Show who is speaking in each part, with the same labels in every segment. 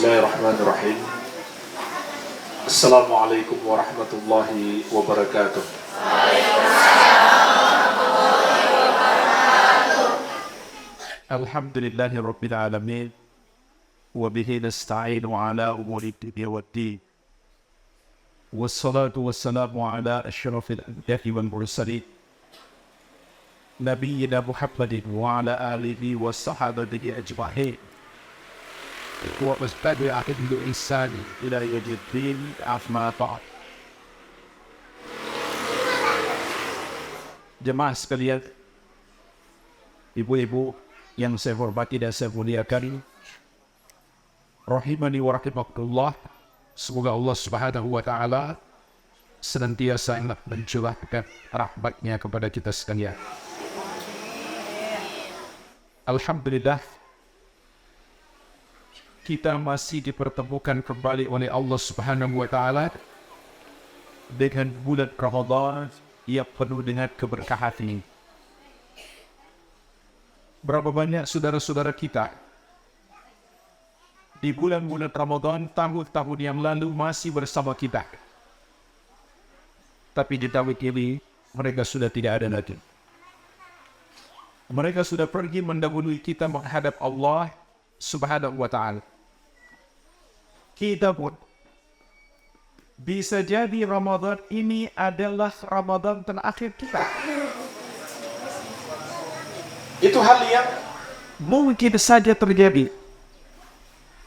Speaker 1: Bismillahirrahmanirrahim. Assalamualaikum warahmatullahi wabarakatuh. Alhamdulillahi rabbil alamin. Wa bihi nasta'inu ala umuri dunya waddin. Wassalatu wassalamu ala asyrafil anbiya'i wal mursalin. Nabiyyina Muhammadin wa ala alihi wa sahabatihi ajma'in. Wa wasbadu akhidhu ihsani ila yajiddin afma ta'ad. Jemaah sekalian, ibu-ibu yang saya hormati dan saya muliakan, rahimani wa rahimakumullah, semoga Allah Subhanahu wa ta'ala senantiasa mencurahkan rahmatnya kepada kita sekalian. Alhamdulillah, kita masih dipertemukan kembali oleh Allah Subhanahu wa ta'ala dengan bulan Ramadan yang penuh dengan keberkahan ini. Berapa banyak saudara-saudara kita di bulan-bulan Ramadan tahun-tahun yang lalu masih bersama kita, tapi di tahun ini mereka sudah tidak ada lagi. Mereka sudah pergi mendahului kita menghadap Allah Subhanahu wa ta'ala. Kita pun bisa jadi Ramadan ini adalah Ramadan terakhir kita. Itu hal yang mungkin saja terjadi,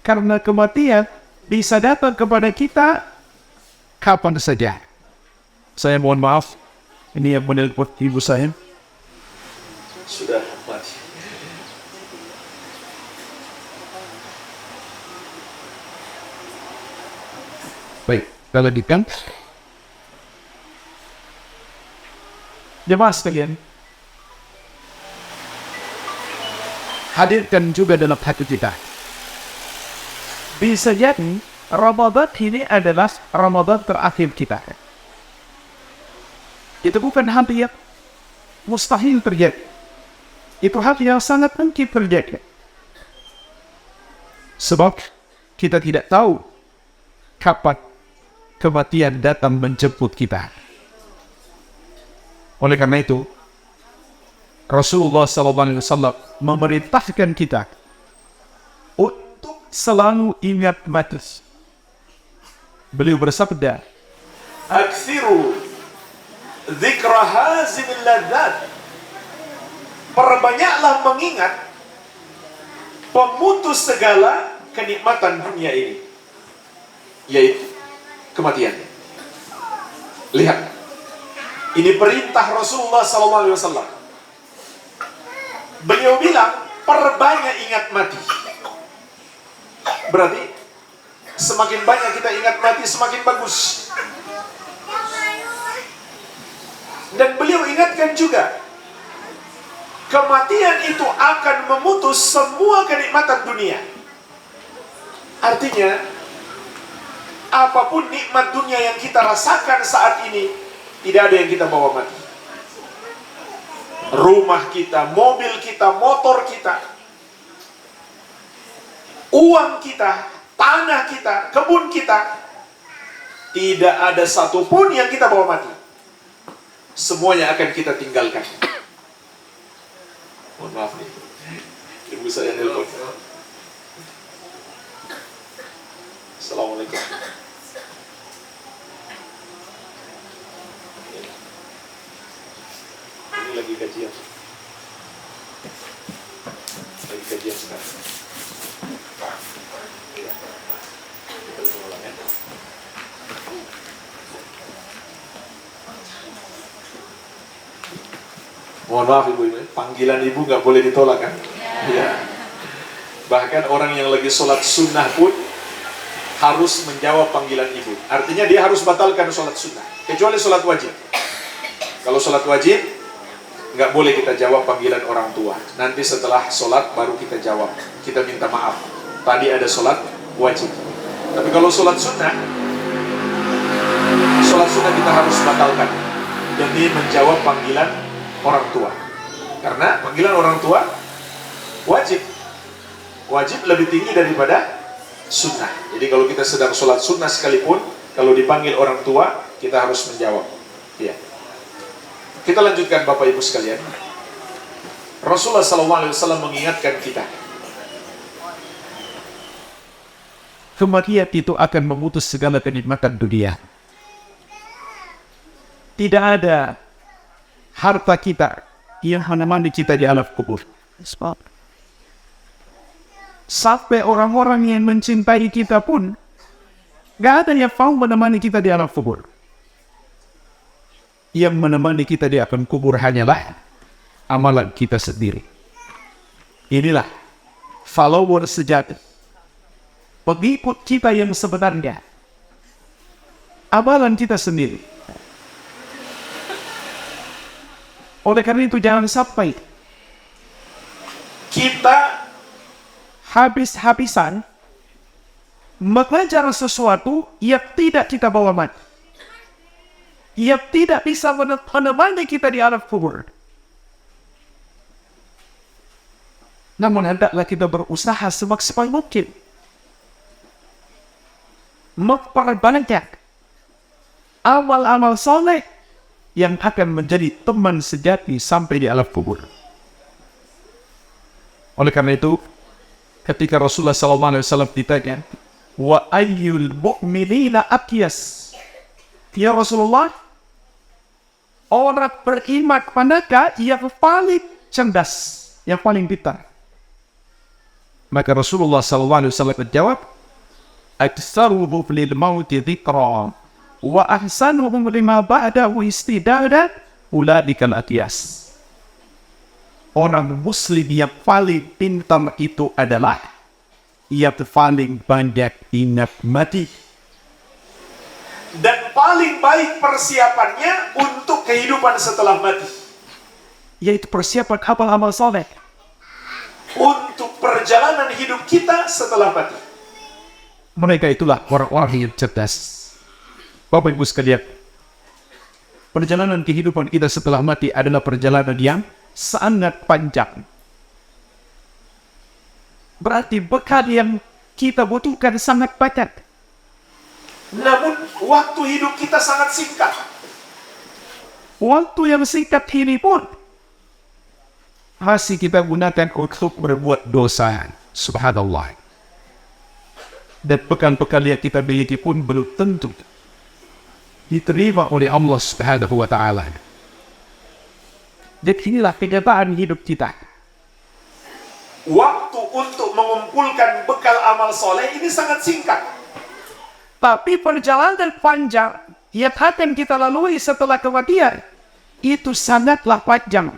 Speaker 1: karena kematian bisa datang kepada kita kapan saja. Saya mohon maaf, ini yang menelpon ibu saya sudah mati. Baik, kita lanjutkan. Jemaah sekalian, hadirkan juga dalam hati kita. Bisa jadi Ramadan ini adalah Ramadan terakhir kita. Itu bukan hal yang mustahil terjadi. Itu hal yang sangat mungkin terjadi. Sebab kita tidak tahu kapan kematian datang menjemput kita. Oleh karena itu, Rasulullah SAW memerintahkan kita untuk selalu ingat mati. Beliau bersabda, "Aktsiru dzikra hazimil ladzat." Perbanyaklah mengingat pemutus segala kenikmatan dunia ini, yaitu kematian. Lihat, ini perintah Rasulullah SAW. Beliau bilang, perbanyak ingat mati. Berarti semakin banyak kita ingat mati, semakin bagus. Dan beliau ingatkan juga, kematian itu akan memutus semua kenikmatan dunia. Artinya, apapun nikmat dunia yang kita rasakan saat ini, tidak ada yang kita bawa mati. Rumah kita, mobil kita, motor kita, uang kita, tanah kita, kebun kita, tidak ada satupun yang kita bawa mati. Semuanya akan kita tinggalkan. Mohon maaf nih, ibu saya nelpon. Assalamualaikum. Ini lagi kajian. Lagi kajian sekarang. Ya. Kita ulang ya. Mohon maaf ibu-ibu, panggilan ibu nggak boleh ditolak kan? Ya. Bahkan orang yang lagi sholat sunnah pun harus menjawab panggilan ibu. Artinya dia harus batalkan sholat sunnah, kecuali sholat wajib. Kalau sholat wajib, nggak boleh kita jawab panggilan orang tua. Nanti setelah sholat baru kita jawab. Kita minta maaf, tadi ada sholat wajib. Tapi kalau sholat sunnah kita harus batalkan demi menjawab panggilan orang tua. Karena panggilan orang tua wajib lebih tinggi daripada sunnah. Jadi kalau kita sedang sholat sunnah sekalipun, kalau dipanggil orang tua, kita harus menjawab. Ya. Kita lanjutkan Bapak Ibu sekalian. Rasulullah SAW mengingatkan kita,
Speaker 2: kematian itu akan memutus segala kenikmatan dunia. Tidak ada harta kita yang menemani kita di alam kubur. Sampai orang-orang yang mencintai kita pun gak ada yang mau menemani kita di alam kubur. Yang menemani kita di alam kubur hanyalah amalan kita sendiri. Inilah follower sejati, pengikut kita yang sebenarnya, amalan kita sendiri. Oleh karena itu jangan sampai kita habis-habisan mengajar sesuatu yang tidak kita bawa mati, yang tidak bisa menemani kita di alam kubur. Namun hendaklah kita berusaha semaksimal mungkin memperbanyak amal-amal soleh yang akan menjadi teman sejati sampai di alam kubur. Oleh karena itu, ketika Rasulullah SAW ditanya, wa ayyul mu'minina akyas, ya Rasulullah, orang beriman manakah yang paling cerdas, yang paling pintar? Maka Rasulullah SAW menjawab, aktsaruhum lil mauti dzikra wa ahsanuhum lima ba'dahu istidada ulaikal atyas. Orang muslim yang paling pintar itu adalah yang paling banyak ingat mati
Speaker 1: dan paling baik persiapannya untuk kehidupan setelah mati,
Speaker 2: yaitu persiapan amal-amal soleh
Speaker 1: untuk perjalanan hidup kita setelah mati.
Speaker 2: Mereka itulah orang-orang yang cerdas. Bapak Ibu sekalian, perjalanan kehidupan kita setelah mati adalah perjalanan yang sangat panjang. Berarti bekal yang kita butuhkan sangat banyak.
Speaker 1: Namun waktu hidup kita sangat singkat.
Speaker 2: Waktu yang singkat ini pun masih kita gunakan untuk berbuat dosa. Subhanallah. Dan bekal-bekal yang kita miliki pun belum tentu diterima oleh Allah Subhanahu wa ta'ala. Dan inilah kenyataan hidup kita.
Speaker 1: Waktu untuk mengumpulkan bekal amal soleh ini sangat singkat.
Speaker 2: Tapi perjalanan panjang yang akan kita lalui setelah kematian itu sangatlah panjang,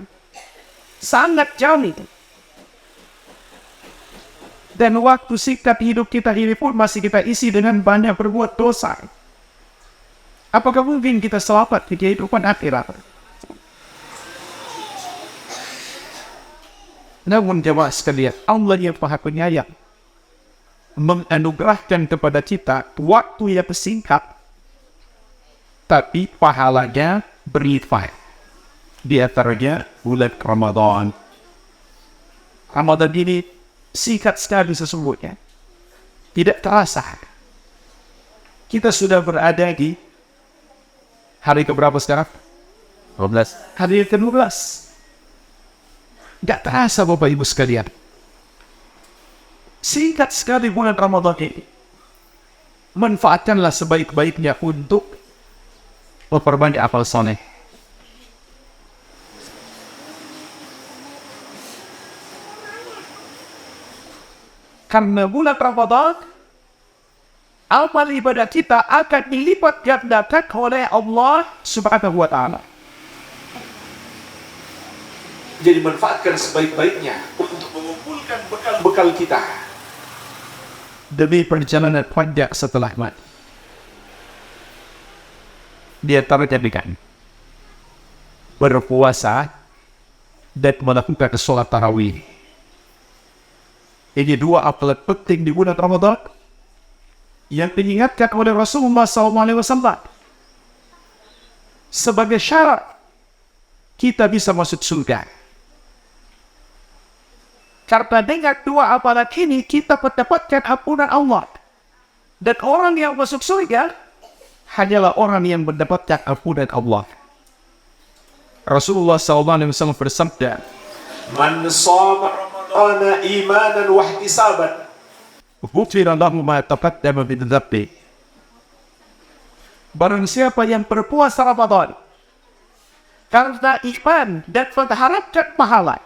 Speaker 2: sangat jauh. Dan waktu singkat hidup kita ini pun masih kita isi dengan banyak berbuat dosa. Apakah mungkin kita selamat di kehidupan akhirat? Namun jemaah sekalian, Allah yang Maha Penyayang menganugerahkan kepada kita waktu yang singkat, tapi pahalanya berlipat. Di antaranya bulan Ramadan. Ramadan ini singkat sekali sesungguhnya. Tidak terasa. Kita sudah berada di hari keberapa sekarang? 12. Hari ke-12. Gak terasa Bapak Ibu sekalian. Singkat sekali bulan Ramadan ini. Manfaatkanlah sebaik-baiknya untuk memperbanyak amal soleh. Karena bulan Ramadan, amal ibadah kita akan dilipat gandakan oleh Allah Subhanahu wa ta'ala.
Speaker 1: Jadi manfaatkan sebaik-baiknya untuk mengumpulkan bekal-bekal kita
Speaker 2: demi perjalanan panjang setelah mati. Di antaranya dengan berpuasa dan melakukan sholat tarawih. Ini dua amalan penting di bulan Ramadan yang diingatkan oleh Rasulullah SAW sebagai syarat kita bisa masuk surga. Karena dengan dua amalan ini kita mendapatkan ampunan Allah. Dan orang yang masuk surga hanyalah orang yang mendapatkan ampunan Allah. Rasulullah SAW bersabda,
Speaker 1: Man shoma Ramadana imanan wa ihtisaban.
Speaker 2: "Ghufira lahu ma taqaddama min dhanbi." Barang siapa yang berpuasa Ramadan karena iman dan mengharapkan pahala,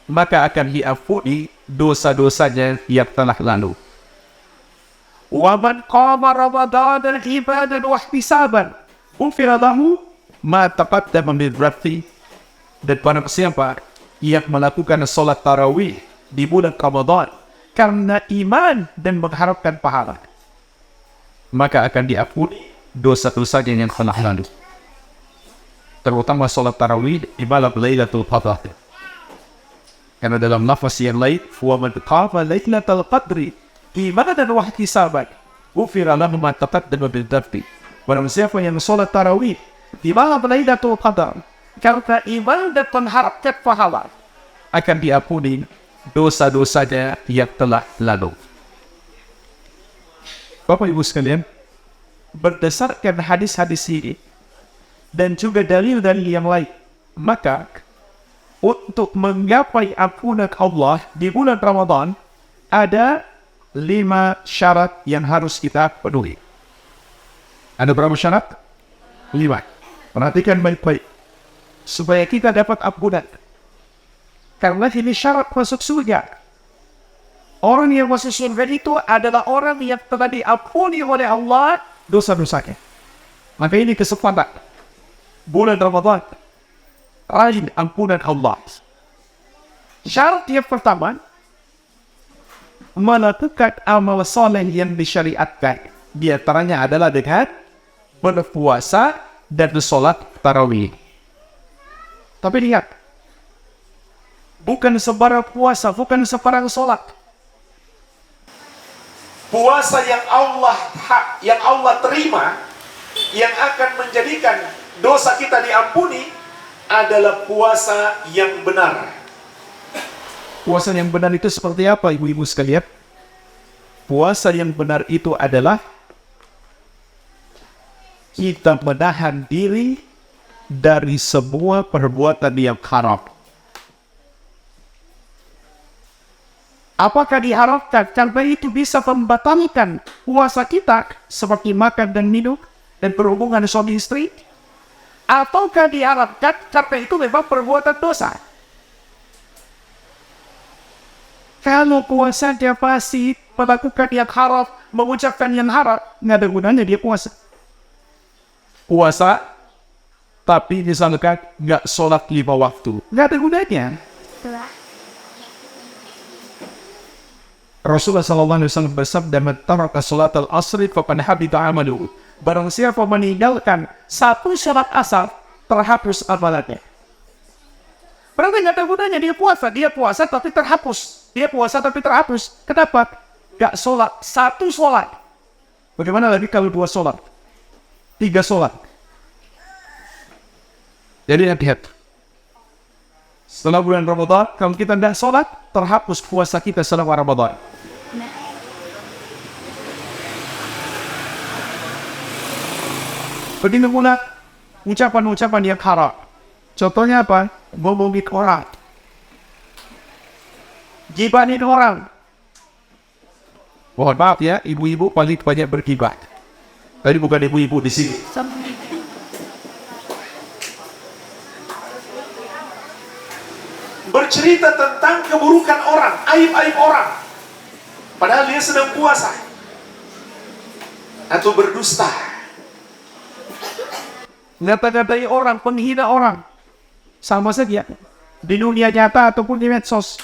Speaker 2: maka akan diampuni dosa-dosanya yang telah lalu. Wa man qama Ramadana imanan wa ihtisaban, ghufira lahu ma taqaddama min dhanbi. Dan barang siapa yang melakukan salat tarawih di bulan Ramadan karena iman dan mengharapkan pahala, maka akan diampuni dosa-dosanya yang telah lalu. Terutama salat tarawih di malam Lailatul Qadar. Karena dalam lafaz yang lain, "Wa man qama Lailatul Qadri imanan wa ihtisaban, ghufira lahu ma taqaddama min dhanbi." Barang siapa yang salat tarawih di malam Lailatul Qadar karena iman dan mengharapkan pahala, akan diampuni dosa-dosanya yang telah lalu. Bapak Ibu sekalian, berdasarkan hadis-hadis ini dan juga dalil-dalil yang lain, maka untuk menggapai ampunan Allah di bulan Ramadan ada 5 syarat yang harus kita penuhi. Ada berapa syarat? 5. Perhatikan baik-baik supaya kita dapat ampunan. Karena ini syarat masuk surga. Orang yang masuk surga itu adalah orang yang telah diampuni oleh Allah dosa-dosanya. Maka ini kesempatan bulan Ramadan, rajin ampunan Allah. Syarat yang pertama, melakukan amal soleh yang disyariatkan. Di antaranya adalah dengan berpuasa dan sholat tarawih. Tapi lihat, bukan sembarang puasa, bukan sembarang sholat.
Speaker 1: Puasa yang Allah terima, yang akan menjadikan dosa kita diampuni, adalah puasa yang benar.
Speaker 2: Puasa yang benar itu seperti apa, ibu-ibu sekalian? Puasa yang benar itu adalah kita menahan diri dari semua perbuatan yang haram. Apakah diharapkan karena itu bisa membatalkan puasa kita seperti makan dan minum dan berhubungan suami istri? Ataukah diharapkan karena itu memang perbuatan dosa? Kalau puasa dia pasti melakukan yang haram, mengucapkan yang haram, nggak ada gunanya dia puasa. Puasa, tapi misalkan nggak sholat 5 waktu, nggak ada gunanya. Rasulullah SAW bersabda, "Man taraka sholat al-asri faqad habita amaluhu." Barang siapa meninggalkan satu syarat asar, terhapus amalannya. Berarti nggak ada gunanya dia puasa tapi terhapus. Dia puasa tapi terhapus. Kenapa? Nggak sholat, satu sholat. Bagaimana lagi kalau 2 sholat? 3 sholat. Jadi lihat, setelah bulan Ramadan, kalau kita tidak sholat, terhapus puasa kita selama Ramadan. Begitu pula ucapan-ucapan yang haram. Contohnya apa? Ngomongin orang, gibahin orang. Mohon maaf ya, ibu-ibu paling banyak bergibah. Tadi bukan ibu-ibu di sini.
Speaker 1: Bercerita tentang keburukan orang, aib-aib orang, padahal dia sedang puasa. Atau berdusta,
Speaker 2: Ngata-ngatai orang, penghina orang, sama saja di dunia nyata ataupun di medsos.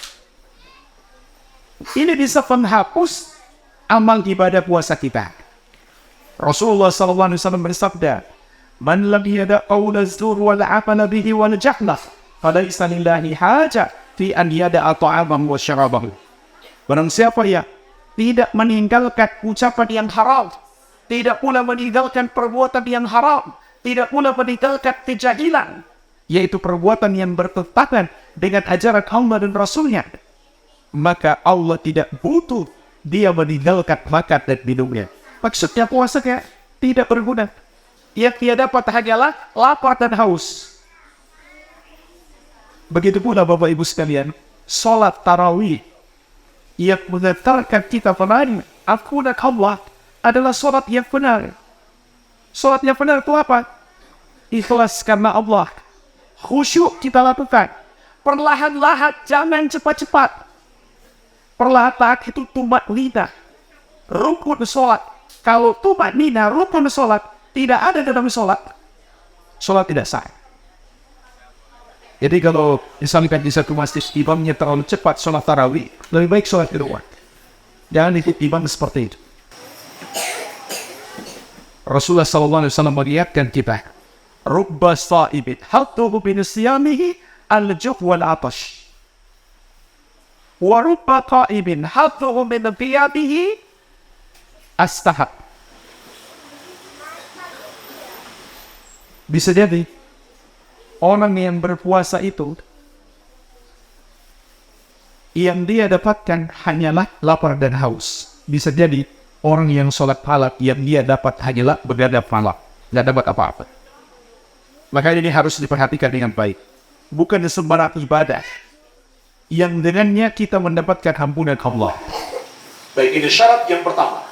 Speaker 2: Ini bisa menghapus amal ibadah puasa kita. Rasulullah SAW bersabda, "Man lam yada qawla zur wal amala bihi wal jahlah, falaysa lillahi haja fi an yada'a ta'amahu wa syarabahu." Barang siapa yang tidak meninggalkan ucapan yang haram, tidak pula meninggalkan perbuatan yang haram, tidak pula meninggalkan kejahilan, yaitu perbuatan yang bertentangan dengan ajaran Allah dan Rasulnya, maka Allah tidak butuh dia meninggalkan makan dan minumnya. Maksudnya puasa kayak tidak berguna. Yang dia dapat hanyalah lapar dan haus. Begitu pula Bapak Ibu sekalian, sholat tarawih yang mengantarkan kita menarik ampunan Allah adalah sholat yang benar. Sholat yang benar itu apa? Ikhlas karena Allah. Khusyuk kita lakukan. Perlahan-lahan, jangan cepat-cepat. Perlahan itu tumaknina, rukun sholat. Kalau tumaknina, rukun sholat tidak ada dalam sholat, sholat tidak sah. Jadi kalau misalkan di satu masjid imamnya terlalu cepat sholat tarawih, lebih baik sholat di rumah. Jangan ikut imam seperti itu. Rasulullah SAW mengingatkan kita, rubba sa'ibin hattuhu bin siyamihi al-juh wal-atash. Wa rubba qa'ibin hattuhu min qiyamihi astahab. Bisa jadi orang yang berpuasa itu yang dia dapatkan hanyalah lapar dan haus. Bisa jadi orang yang sholat malam yang dia dapat hanyalah begadang malam, tidak dapat apa-apa. Maka ini harus diperhatikan dengan baik. Bukan sembarang ibadah yang dengannya kita mendapatkan ampunan Allah.
Speaker 1: Baik, ini syarat yang pertama.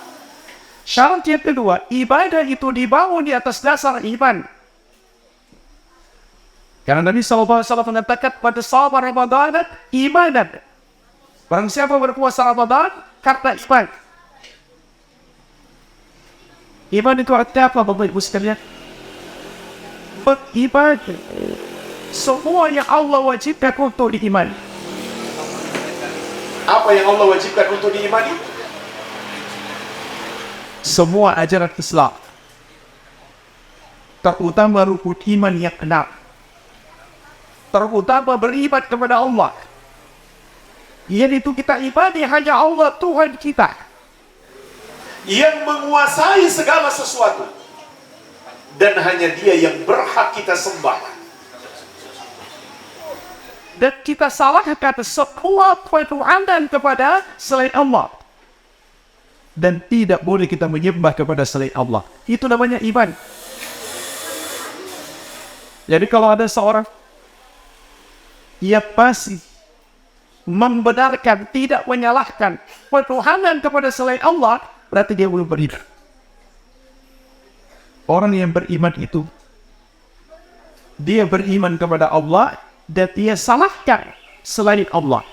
Speaker 2: Syarat yang kedua, ibadah itu dibangun di atas dasar iman. Karena Nabi SAW mengatakan pada sahabat Ramadan, imanan. Barang siapa berpuasa Ramadan, karena iman. Iman itu artinya apa Bapak Ibu sekalian? Beribadah. Semua yang Allah wajibkan untuk diimani.
Speaker 1: Apa yang Allah wajibkan untuk diimani?
Speaker 2: Semua ajaran Islam, terutama rukun iman yang 6, terutama beriman kepada Allah, yaitu kita ibadi hanya Allah Tuhan kita
Speaker 1: Yang menguasai segala sesuatu, dan hanya Dia yang berhak kita sembah.
Speaker 2: dan kita salahkan semua perbuatan kepada selain Allah, dan tidak boleh kita menyembah kepada selain Allah. Itu namanya iman. Jadi kalau ada seorang yang pasti membenarkan, tidak menyalahkan pertuhanan kepada selain Allah, berarti dia belum beriman. Orang yang beriman itu, dia beriman kepada Allah dan dia salahkan selain Allah.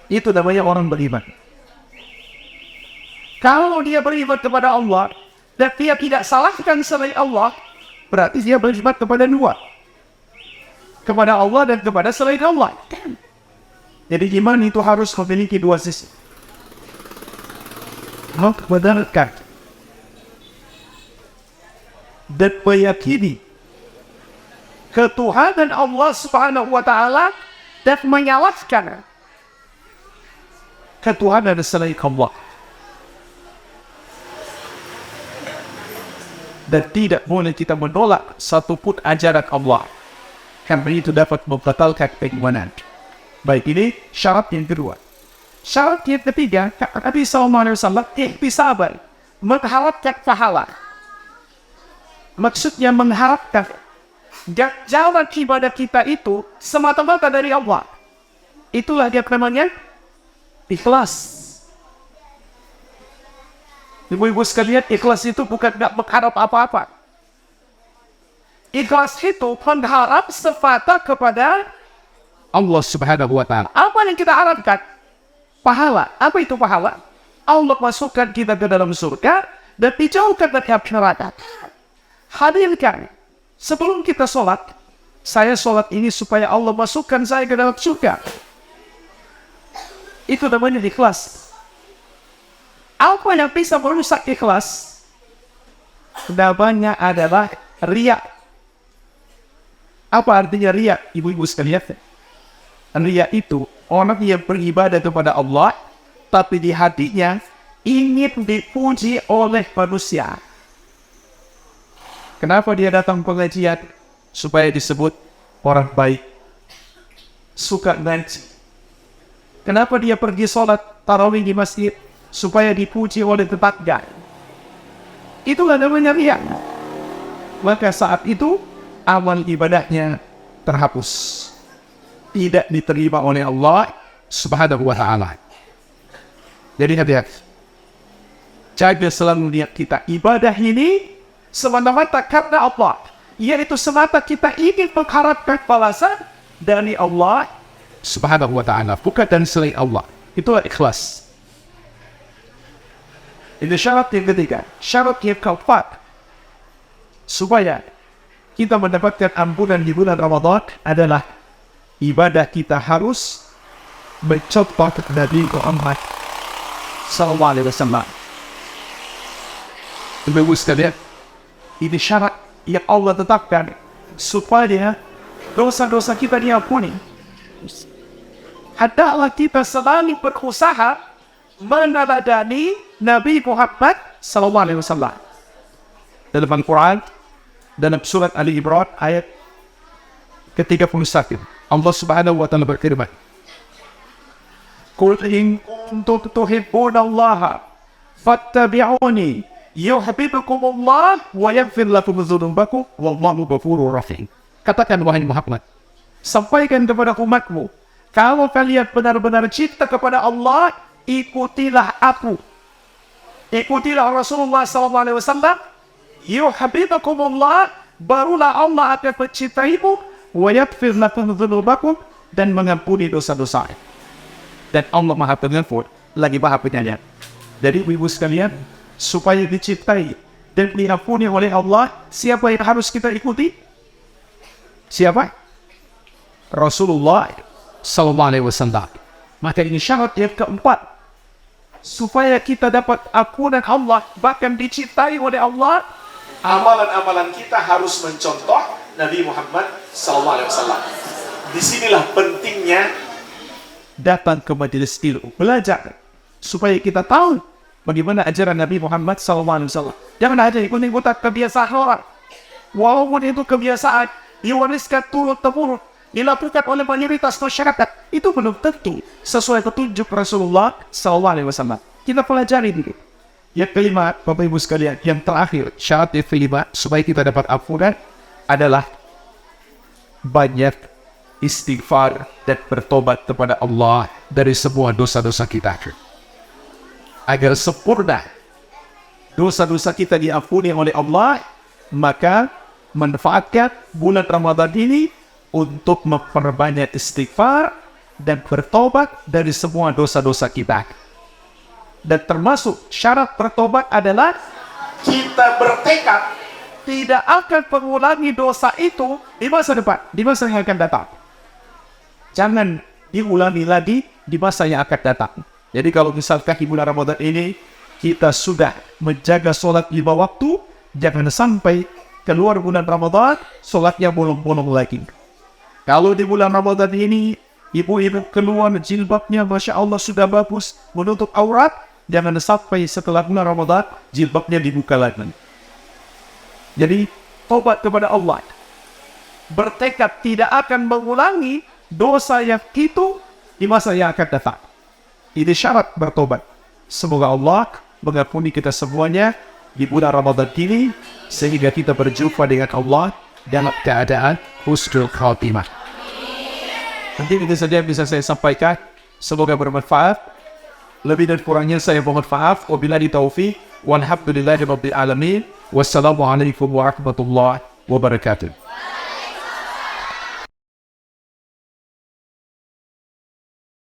Speaker 2: Itu namanya orang beriman. Kalau dia beriman kepada Allah dan dia tidak salahkan selain Allah, berarti dia beriman kepada dua, kepada Allah dan kepada selain Allah. Jadi iman itu harus memiliki dua sisi. Membenarkan dan meyakini ketuhanan Allah Subhanahu wa Ta'ala dan menyalahkan ketuhanan selain Allah. Dan tidak boleh kita menolak satupun ajaran Allah, karena itu dapat membatalkan keimanan. Baik, ini syarat yang kedua. Syarat yang ketiga, Nabi SAW ihtisaban, mengharapkan pahala. Maksudnya mengharapkan jalan ibadah kita itu semata-mata dari Allah. Itulah dia namanya ikhlas. Ibu-ibu sekalian, ikhlas itu bukan tidak mengharap apa-apa. Ikhlas itu mengharap semata kepada Allah Subhanahu wa Ta'ala. Apa yang kita harapkan? Pahala. Apa itu pahala? Allah masukkan kita ke dalam surga dan dijauhkan dari api neraka. Hadirkan, sebelum kita sholat, saya sholat ini supaya Allah masukkan saya ke dalam surga. Itu namanya ikhlas. Apa yang bisa merusak ikhlas? Namanya adalah riya. Apa artinya riya, ibu-ibu sekalian? Riya itu orang yang beribadah kepada Allah, tapi di hatinya ingin dipuji oleh manusia. Kenapa dia datang pengajian? Supaya disebut orang baik, suka ngaji. Kenapa dia pergi sholat tarawih di masjid? supaya dipuji oleh tetangga. Itulah namanya riya. Maka saat itu amal ibadahnya terhapus, tidak diterima oleh Allah Subhanahu wa ta'ala. Jadi hati-hati, jaga selalu niat kita ibadah ini semata-mata karena Allah, yaitu semata kita ingin mengharapkan balasan dari Allah Subhanahu wa ta'ala, bukan dari selain Allah. Itulah ikhlas. Ini syarat yang ketiga. Syarat yang keempat, supaya kita mendapatkan ampunan di bulan Ramadan adalah ibadah kita harus mencontoh Nabi Muhammad sallallahu alaihi wasallam. Ibu sekalian, ini syarat yang Allah tetapkan supaya dosa-dosa kita diampuni. Hendaklah kita selalu berusaha meneladani Nabi Muhammad sallallahu alaihi wasallam. Dalam Al-Quran, dalam surat Ali Imran ayat ke-31, Allah Subhanahu wa ta'ala berfirman, "Qul in kuntum tuhibbunallaha fattabi'uni yuhibbukumullah wa yaghfir lakum dzunubakum wallahu ghafurur rahim." Katakan wahai Muhammad, sampaikan kepada umatmu, kalau kalian benar-benar cinta kepada Allah, ikutilah aku, ikutilah Rasulullah SAW. Yuhibbukumullah, barulah Allah akan mencintaimu, wa yaghfir lakum dzunubakum, dan mengampuni dosa-dosa. Dan Allah Maha Pengampun lagi Maha Penyayang. Jadi ibu sekalian, supaya dicintai dan diampuni oleh Allah, siapa yang harus kita ikuti? Siapa? Rasulullah sallallahu alaihi wasallam. Maka ini syarat yang keempat, supaya kita dapat ampunan Allah, bahkan dicintai oleh Allah.
Speaker 1: Amalan-amalan kita harus mencontoh Nabi Muhammad SAW. Disinilah pentingnya
Speaker 2: datang ke majelis ilmu, belajar, supaya kita tahu bagaimana ajaran Nabi Muhammad SAW. Jangan aja ikut-ikutan kebiasaan orang. Walaupun itu kebiasaan diwariskan turun-temurun, dilakukan oleh mayoritas masyarakat, itu belum tentu sesuai petunjuk Rasulullah SAW. Kita pelajari ini. Yang kelima, Bapak Ibu sekalian, yang terakhir, syarat yang kelima supaya kita dapat ampunan adalah banyak istighfar dan bertobat kepada Allah dari semua dosa-dosa kita. Agar sempurna dosa-dosa kita diampuni oleh Allah, maka manfaatkan bulan Ramadan ini untuk memperbanyak istighfar dan bertobat dari semua dosa-dosa kita. Dan termasuk syarat bertobat adalah
Speaker 1: kita bertekad
Speaker 2: tidak akan mengulangi dosa itu di masa depan, di masa yang akan datang. Jangan diulangi lagi di masa yang akan datang. Jadi kalau misalkan di bulan Ramadan ini kita sudah menjaga sholat 5 waktu, jangan sampai keluar bulan Ramadan sholatnya bolong-bolong lagi. Kalau di bulan Ramadan ini ibu-ibu keluar jilbabnya Masya Allah sudah bagus menutup aurat, jangan sampai setelah bulan Ramadan jilbabnya dibuka lagi. Jadi tobat kepada Allah, bertekad tidak akan mengulangi dosa yang itu di masa yang akan datang. Ini syarat bertobat. Semoga Allah mengampuni kita semuanya di bulan Ramadan ini, sehingga kita berjumpa dengan Allah dalam keadaan husnul khatimah. Nanti itu saja yang bisa saya sampaikan. Semoga bermanfaat. Lebih dan kurangnya saya mohon maaf. Wabillahi taufiq. Walhamdulillahirabbil alamin. Wassalamualaikum warahmatullahi wabarakatuh.